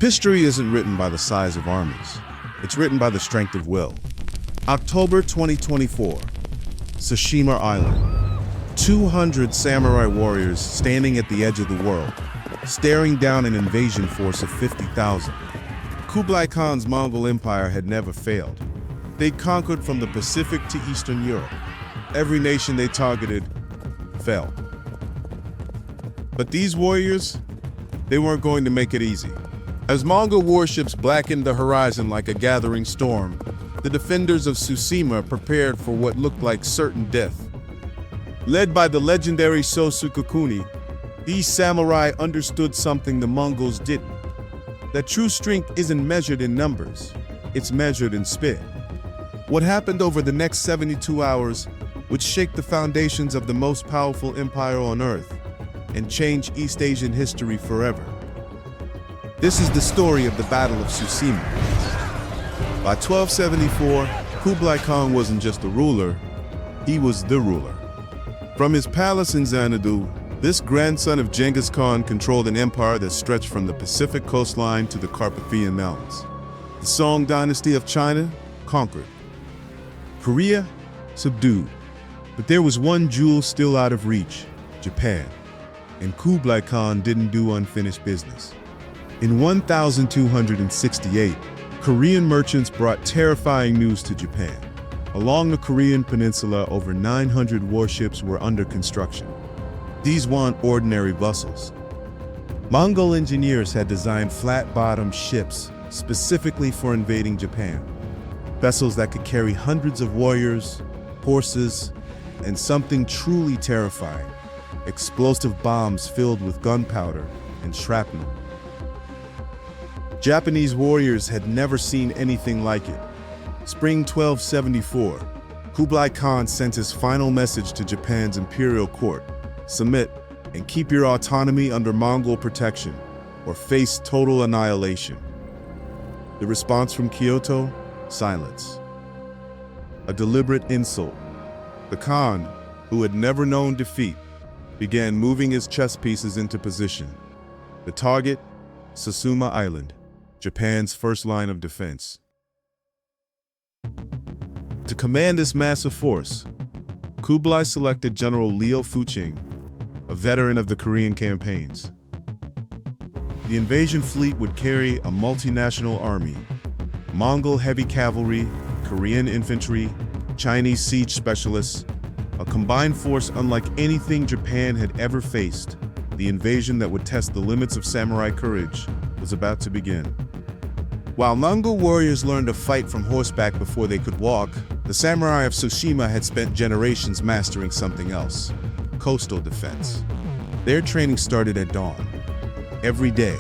History isn't written by the size of armies. It's written by the strength of will. October 2024, Tsushima Island. 200 samurai warriors standing at the edge of the world, staring down an invasion force of 50,000. Kublai Khan's Mongol Empire had never failed. They conquered from the Pacific to Eastern Europe. Every nation they targeted fell. But these warriors, they weren't going to make it easy. As Mongol warships blackened the horizon like a gathering storm, the defenders of Tsushima prepared for what looked like certain death. Led by the legendary Sō Sukekuni, these samurai understood something the Mongols didn't. That true strength isn't measured in numbers, it's measured in spirit. What happened over the next 72 hours would shake the foundations of the most powerful empire on Earth and change East Asian history forever. This is the story of the Battle of Tsushima. By 1274, Kublai Khan wasn't just a ruler, he was the ruler. From his palace in Xanadu, this grandson of Genghis Khan controlled an empire that stretched from the Pacific coastline to the Carpathian Mountains. The Song dynasty of China conquered. Korea subdued. But there was one jewel still out of reach, Japan. And Kublai Khan didn't do unfinished business. In 1268, Korean merchants brought terrifying news to Japan. Along the Korean peninsula, over 900 warships were under construction. These weren't ordinary vessels. Mongol engineers had designed flat-bottomed ships specifically for invading Japan. Vessels that could carry hundreds of warriors, horses, and something truly terrifying, explosive bombs filled with gunpowder and shrapnel. Japanese warriors had never seen anything like it. Spring 1274, Kublai Khan sent his final message to Japan's imperial court: submit and keep your autonomy under Mongol protection, or face total annihilation. The response from Kyoto? Silence. A deliberate insult. The Khan, who had never known defeat, began moving his chess pieces into position. The target? Tsushima Island, Japan's first line of defense. To command this massive force, Kublai selected General Liu Fuqing, a veteran of the Korean campaigns. The invasion fleet would carry a multinational army: Mongol heavy cavalry, Korean infantry, Chinese siege specialists, a combined force unlike anything Japan had ever faced. The invasion that would test the limits of samurai courage was about to begin. While Mongol warriors learned to fight from horseback before they could walk, the samurai of Tsushima had spent generations mastering something else: coastal defense. Their training started at dawn, every day,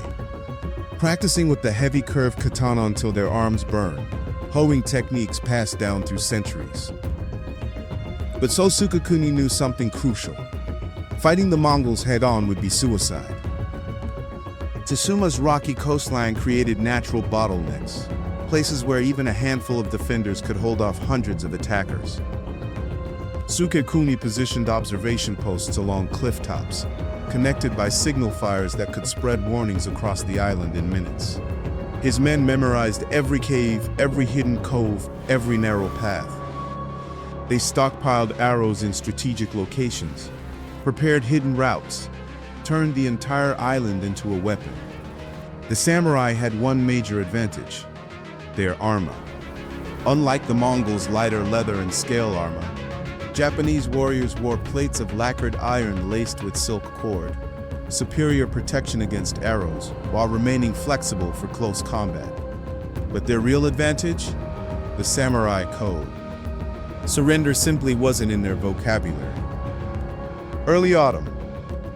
practicing with the heavy curved katana until their arms burned, hoeing techniques passed down through centuries. But Sō Sukekuni knew something crucial. Fighting the Mongols head-on would be suicide. Tsushima's rocky coastline created natural bottlenecks, places where even a handful of defenders could hold off hundreds of attackers. Sukekuni positioned observation posts along cliff tops, connected by signal fires that could spread warnings across the island in minutes. His men memorized every cave, every hidden cove, every narrow path. They stockpiled arrows in strategic locations, prepared hidden routes, turned the entire island into a weapon. The samurai had one major advantage: their armor. Unlike the Mongols' lighter leather and scale armor, Japanese warriors wore plates of lacquered iron laced with silk cord, superior protection against arrows while remaining flexible for close combat. But their real advantage? The samurai code. Surrender simply wasn't in their vocabulary. Early autumn,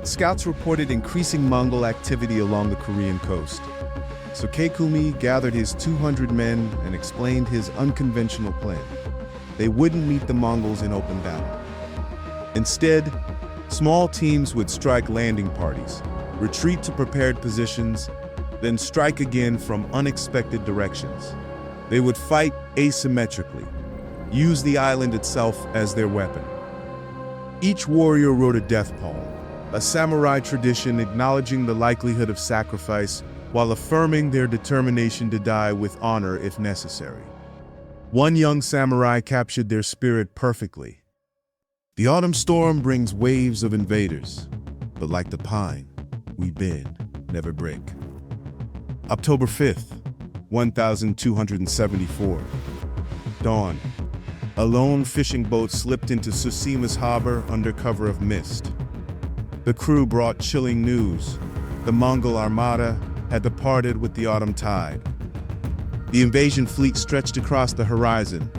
scouts reported increasing Mongol activity along the Korean coast. Sukekuni gathered his 200 men and explained his unconventional plan. They wouldn't meet the Mongols in open battle. Instead, small teams would strike landing parties, retreat to prepared positions, then strike again from unexpected directions. They would fight asymmetrically, use the island itself as their weapon. Each warrior wrote a death poem, a samurai tradition acknowledging the likelihood of sacrifice while affirming their determination to die with honor if necessary. One young samurai captured their spirit perfectly. The autumn storm brings waves of invaders, but like the pine, we bend, never break. October 5th, 1274. Dawn. A lone fishing boat slipped into Tsushima's harbor under cover of mist. The crew brought chilling news. The Mongol armada had departed with the autumn tide. The invasion fleet stretched across the horizon,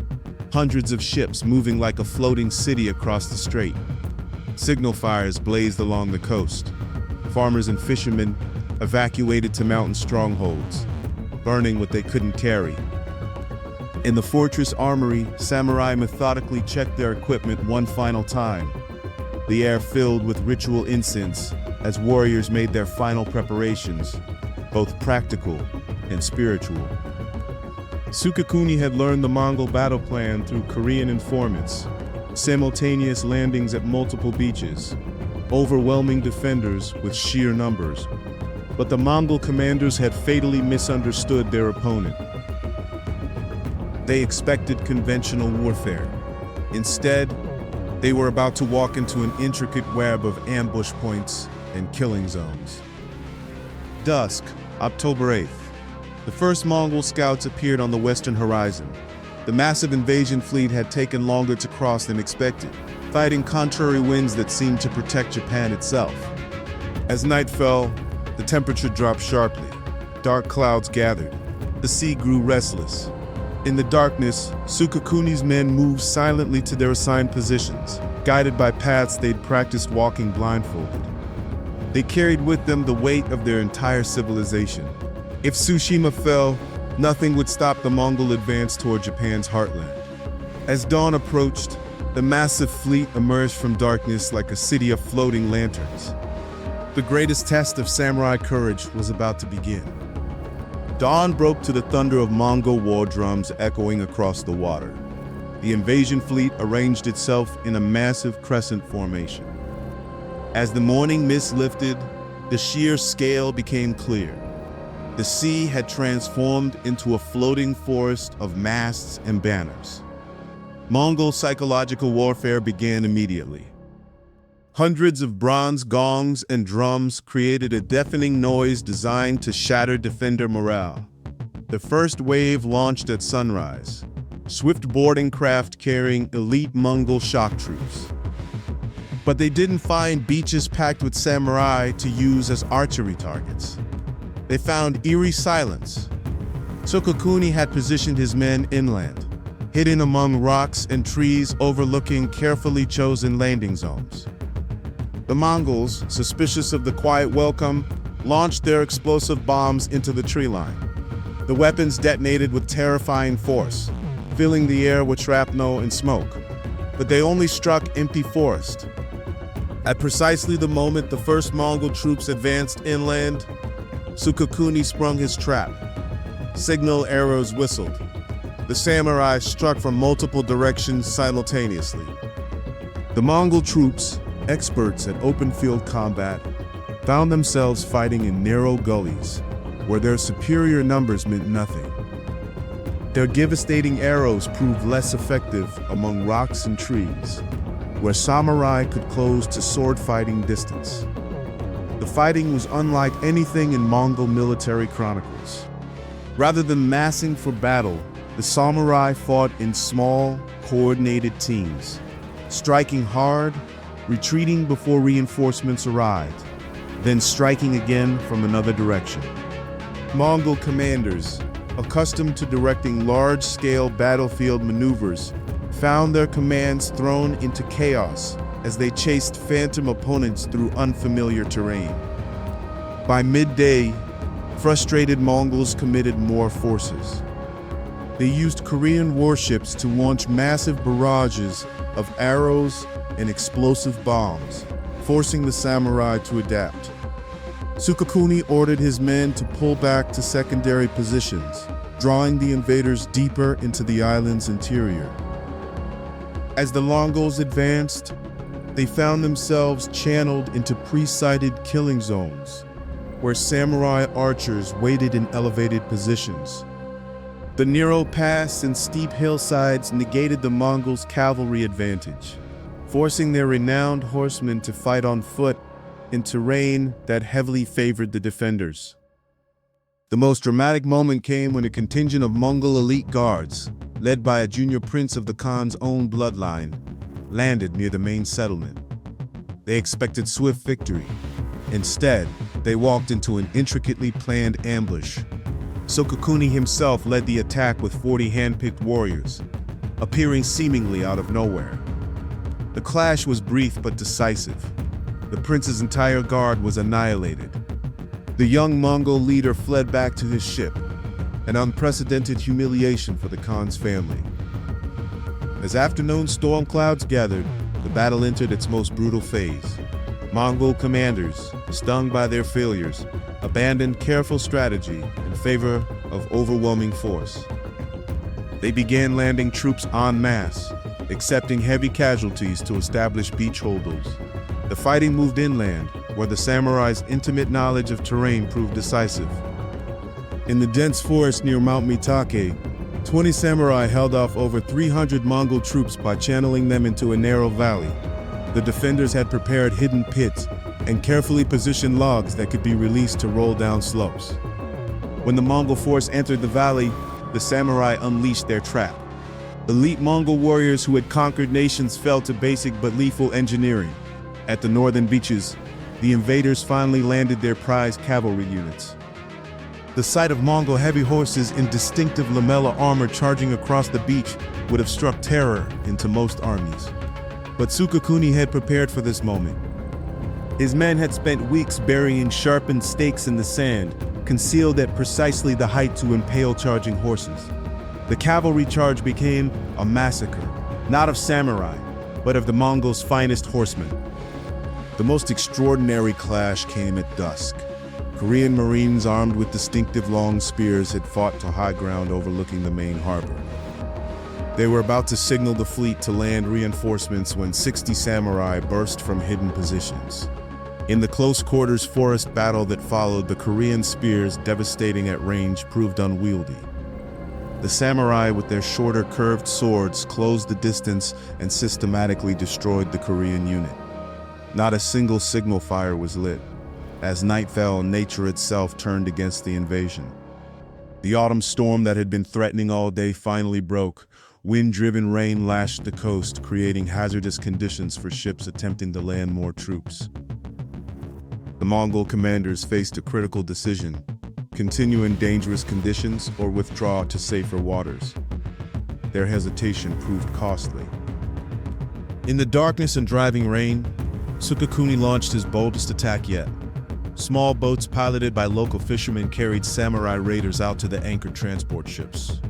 hundreds of ships moving like a floating city across the strait. Signal fires blazed along the coast. Farmers and fishermen evacuated to mountain strongholds, burning what they couldn't carry. In the fortress armory, samurai methodically checked their equipment one final time. The air filled with ritual incense as warriors made their final preparations, both practical and spiritual. Sukekuni had learned the Mongol battle plan through Korean informants, simultaneous landings at multiple beaches, overwhelming defenders with sheer numbers. But the Mongol commanders had fatally misunderstood their opponent. They expected conventional warfare. Instead, they were about to walk into an intricate web of ambush points and killing zones. Dusk, October 8th. The first Mongol scouts appeared on the western horizon. The massive invasion fleet had taken longer to cross than expected, fighting contrary winds that seemed to protect Japan itself. As night fell, the temperature dropped sharply. Dark clouds gathered. The sea grew restless. In the darkness, Sukekuni's men moved silently to their assigned positions, guided by paths they'd practiced walking blindfolded. They carried with them the weight of their entire civilization. If Tsushima fell, nothing would stop the Mongol advance toward Japan's heartland. As dawn approached, the massive fleet emerged from darkness like a city of floating lanterns. The greatest test of samurai courage was about to begin. Dawn broke to the thunder of Mongol war drums echoing across the water. The invasion fleet arranged itself in a massive crescent formation. As the morning mist lifted, the sheer scale became clear. The sea had transformed into a floating forest of masts and banners. Mongol psychological warfare began immediately. Hundreds of bronze gongs and drums created a deafening noise designed to shatter defender morale. The first wave launched at sunrise, swift boarding craft carrying elite Mongol shock troops. But they didn't find beaches packed with samurai to use as archery targets. They found eerie silence. Sukekuni had positioned his men inland, hidden among rocks and trees overlooking carefully chosen landing zones. The Mongols, suspicious of the quiet welcome, launched their explosive bombs into the tree line. The weapons detonated with terrifying force, filling the air with shrapnel and smoke. But they only struck empty forest. At precisely the moment the first Mongol troops advanced inland, Sukekuni sprung his trap. Signal arrows whistled. The samurai struck from multiple directions simultaneously. The Mongol troops, experts at open-field combat, found themselves fighting in narrow gullies where their superior numbers meant nothing. Their devastating arrows proved less effective among rocks and trees, where samurai could close to sword-fighting distance. The fighting was unlike anything in Mongol military chronicles. Rather than massing for battle, the samurai fought in small, coordinated teams, striking hard, retreating before reinforcements arrived, then striking again from another direction. Mongol commanders, accustomed to directing large-scale battlefield maneuvers, found their commands thrown into chaos as they chased phantom opponents through unfamiliar terrain. By midday, frustrated Mongols committed more forces. They used Korean warships to launch massive barrages of arrows and explosive bombs, forcing the samurai to adapt. Sukekuni ordered his men to pull back to secondary positions, drawing the invaders deeper into the island's interior. As the Mongols advanced, they found themselves channeled into pre-sighted killing zones. where samurai archers waited in elevated positions. The narrow pass and steep hillsides negated the Mongols' cavalry advantage, forcing their renowned horsemen to fight on foot in terrain that heavily favored the defenders. The most dramatic moment came when a contingent of Mongol elite guards, led by a junior prince of the Khan's own bloodline, landed near the main settlement. They expected swift victory. Instead, they walked into an intricately planned ambush. Sō Sukekuni himself led the attack with 40 hand-picked warriors, appearing seemingly out of nowhere. The clash was brief but decisive. The prince's entire guard was annihilated. The young Mongol leader fled back to his ship, an unprecedented humiliation for the Khan's family. As afternoon storm clouds gathered, the battle entered its most brutal phase. Mongol commanders, stung by their failures, abandoned careful strategy in favor of overwhelming force. They began landing troops en masse, accepting heavy casualties to establish beach holdouts. The fighting moved inland, where the samurai's intimate knowledge of terrain proved decisive. In the dense forest near Mount Mitake, 20 samurai held off over 300 Mongol troops by channeling them into a narrow valley. The defenders had prepared hidden pits and carefully positioned logs that could be released to roll down slopes. When the Mongol force entered the valley, the samurai unleashed their trap. Elite Mongol warriors who had conquered nations fell to basic but lethal engineering. At the northern beaches, the invaders finally landed their prized cavalry units. The sight of Mongol heavy horses in distinctive lamella armor charging across the beach would have struck terror into most armies. But Sō Sukekuni had prepared for this moment. His men had spent weeks burying sharpened stakes in the sand, concealed at precisely the height to impale charging horses. The cavalry charge became a massacre, not of samurai, but of the Mongols' finest horsemen. The most extraordinary clash came at dusk. Korean Marines armed with distinctive long spears had fought to high ground overlooking the main harbor. They were about to signal the fleet to land reinforcements when 60 samurai burst from hidden positions. In the close-quarters forest battle that followed, the Korean spears, devastating at range, proved unwieldy. The samurai, with their shorter curved swords, closed the distance and systematically destroyed the Korean unit. Not a single signal fire was lit. As night fell, nature itself turned against the invasion. The autumn storm that had been threatening all day finally broke. Wind-driven rain lashed the coast, creating hazardous conditions for ships attempting to land more troops. The Mongol commanders faced a critical decision: continue in dangerous conditions or withdraw to safer waters. Their hesitation proved costly. In the darkness and driving rain, Sō Sukekuni launched his boldest attack yet. Small boats piloted by local fishermen carried samurai raiders out to the anchored transport ships.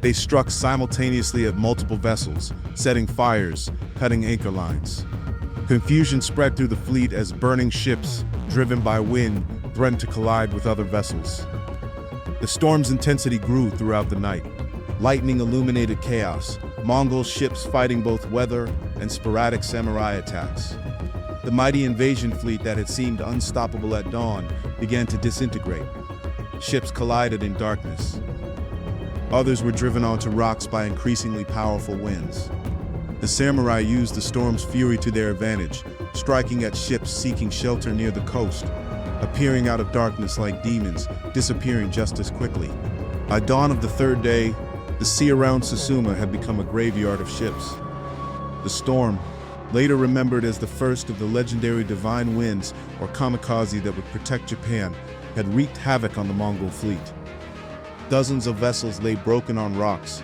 They struck simultaneously at multiple vessels, setting fires, cutting anchor lines. Confusion spread through the fleet as burning ships, driven by wind, threatened to collide with other vessels. The storm's intensity grew throughout the night. Lightning illuminated chaos, Mongol ships fighting both weather and sporadic samurai attacks. The mighty invasion fleet that had seemed unstoppable at dawn began to disintegrate. Ships collided in darkness. Others were driven onto rocks by increasingly powerful winds. The samurai used the storm's fury to their advantage, striking at ships seeking shelter near the coast, appearing out of darkness like demons, disappearing just as quickly. By dawn of the third day, the sea around Tsushima had become a graveyard of ships. The storm, later remembered as the first of the legendary divine winds, or Kamikaze, that would protect Japan, had wreaked havoc on the Mongol fleet. Dozens of vessels lay broken on rocks.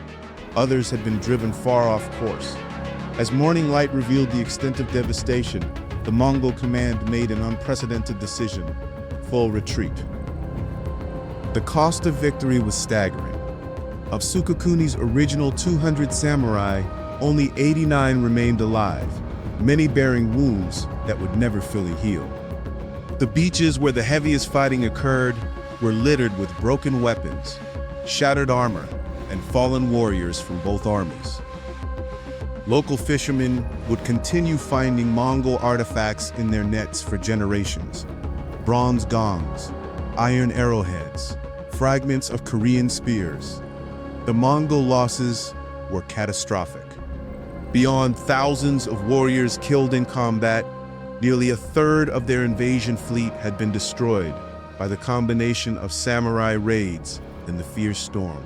Others had been driven far off course. As morning light revealed the extent of devastation, the Mongol command made an unprecedented decision: full retreat. The cost of victory was staggering. Of Sō Sukekuni's original 200 samurai, only 89 remained alive, many bearing wounds that would never fully heal. The beaches where the heaviest fighting occurred were littered with broken weapons, shattered armor, and fallen warriors from both armies. Local fishermen would continue finding Mongol artifacts in their nets for generations. bronze gongs, iron arrowheads, fragments of Korean spears. The Mongol losses were catastrophic. Beyond thousands of warriors killed in combat, nearly a third of their invasion fleet had been destroyed by the combination of samurai raids and the fierce storm.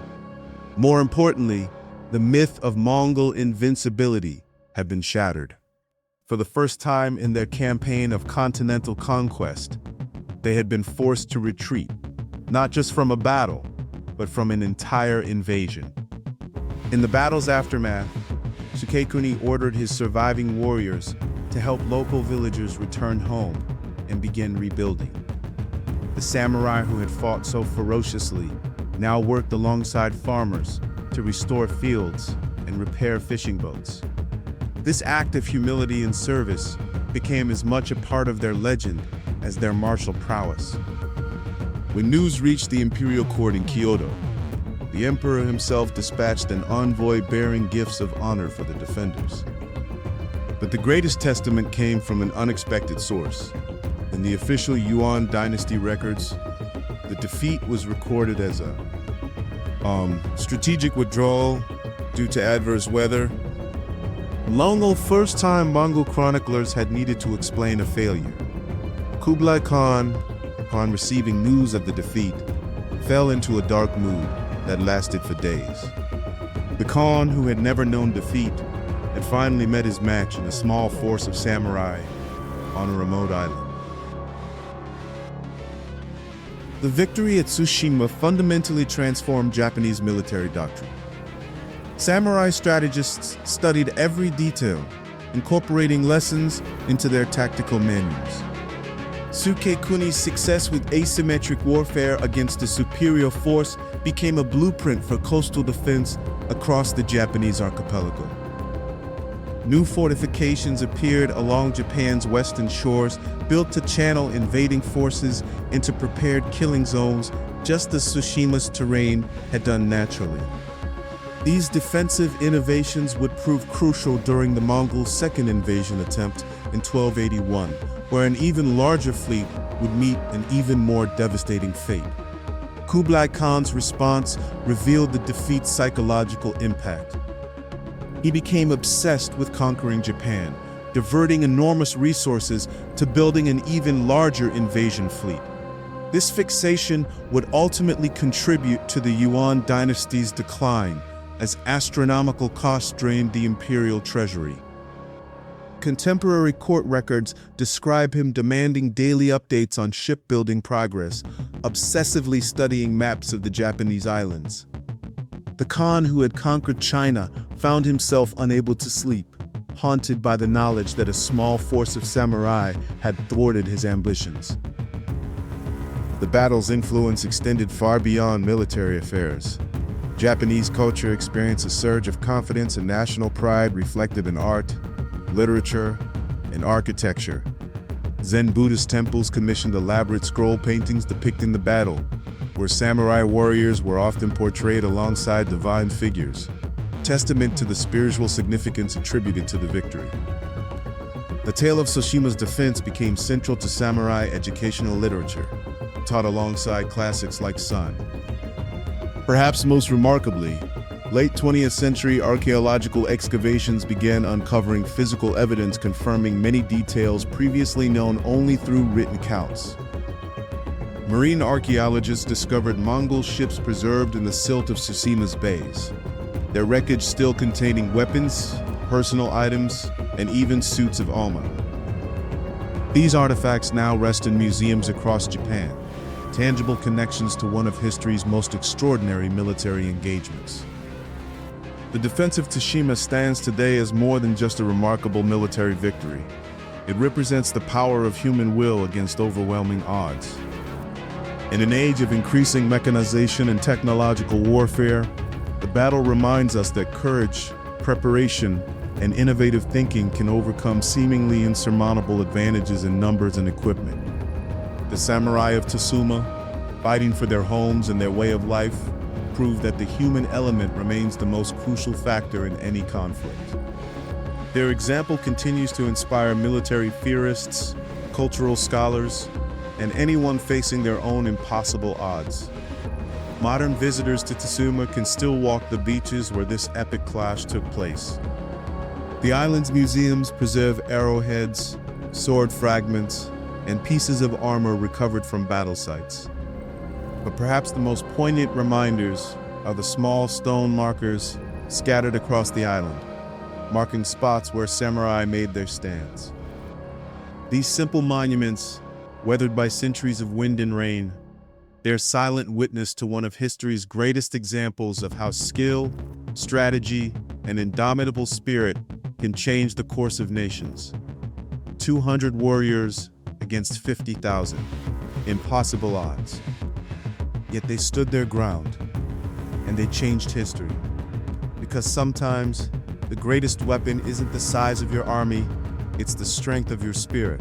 More importantly, the myth of Mongol invincibility had been shattered. For the first time in their campaign of continental conquest, they had been forced to retreat, not just from a battle, but from an entire invasion. In the battle's aftermath, Sukekuni ordered his surviving warriors to help local villagers return home and begin rebuilding. The samurai who had fought so ferociously now worked alongside farmers to restore fields and repair fishing boats. This act of humility and service became as much a part of their legend as their martial prowess. When news reached the imperial court in Kyoto, the emperor himself dispatched an envoy bearing gifts of honor for the defenders. But the greatest testament came from an unexpected source. In the official Yuan dynasty records, the defeat was recorded as a strategic withdrawal due to adverse weather. Long the first-time Mongol chroniclers had needed to explain a failure. Kublai Khan, upon receiving news of the defeat, fell into a dark mood that lasted for days. The Khan, who had never known defeat, had finally met his match in a small force of samurai on a remote island. The victory at Tsushima fundamentally transformed Japanese military doctrine. Samurai strategists studied every detail, incorporating lessons into their tactical manuals. Sukekuni's success with asymmetric warfare against a superior force became a blueprint for coastal defense across the Japanese archipelago. New fortifications appeared along Japan's western shores, built to channel invading forces into prepared killing zones, just as Tsushima's terrain had done naturally. These defensive innovations would prove crucial during the Mongols' second invasion attempt in 1281, where an even larger fleet would meet an even more devastating fate. Kublai Khan's response revealed the defeat's psychological impact. He became obsessed with conquering Japan, diverting enormous resources to building an even larger invasion fleet. This fixation would ultimately contribute to the Yuan dynasty's decline, as astronomical costs drained the imperial treasury. Contemporary court records describe him demanding daily updates on shipbuilding progress, obsessively studying maps of the Japanese islands. The Khan who had conquered China found himself unable to sleep, haunted by the knowledge that a small force of samurai had thwarted his ambitions. The battle's influence extended far beyond military affairs. Japanese culture experienced a surge of confidence and national pride reflected in art, literature, and architecture. Zen Buddhist temples commissioned elaborate scroll paintings depicting the battle, where samurai warriors were often portrayed alongside divine figures, testament to the spiritual significance attributed to the victory. The tale of Tsushima's defense became central to samurai educational literature, taught alongside classics like Sun. Perhaps most remarkably, late 20th century archaeological excavations began uncovering physical evidence confirming many details previously known only through written accounts. Marine archaeologists discovered Mongol ships preserved in the silt of Tsushima's bays, their wreckage still containing weapons, personal items, and even suits of armor. These artifacts now rest in museums across Japan, tangible connections to one of history's most extraordinary military engagements. The defense of Tsushima stands today as more than just a remarkable military victory. It represents the power of human will against overwhelming odds. In an age of increasing mechanization and technological warfare, the battle reminds us that courage, preparation, and innovative thinking can overcome seemingly insurmountable advantages in numbers and equipment. The samurai of Tsushima, fighting for their homes and their way of life, prove that the human element remains the most crucial factor in any conflict. Their example continues to inspire military theorists, cultural scholars, and anyone facing their own impossible odds. Modern visitors to Tsushima can still walk the beaches where this epic clash took place. The island's museums preserve arrowheads, sword fragments, and pieces of armor recovered from battle sites. But perhaps the most poignant reminders are the small stone markers scattered across the island, marking spots where samurai made their stands. These simple monuments, weathered by centuries of wind and rain, bear silent witness to one of history's greatest examples of how skill, strategy, and indomitable spirit can change the course of nations. 200 warriors against 50,000. Impossible odds. Yet they stood their ground, and they changed history. Because sometimes, the greatest weapon isn't the size of your army, it's the strength of your spirit.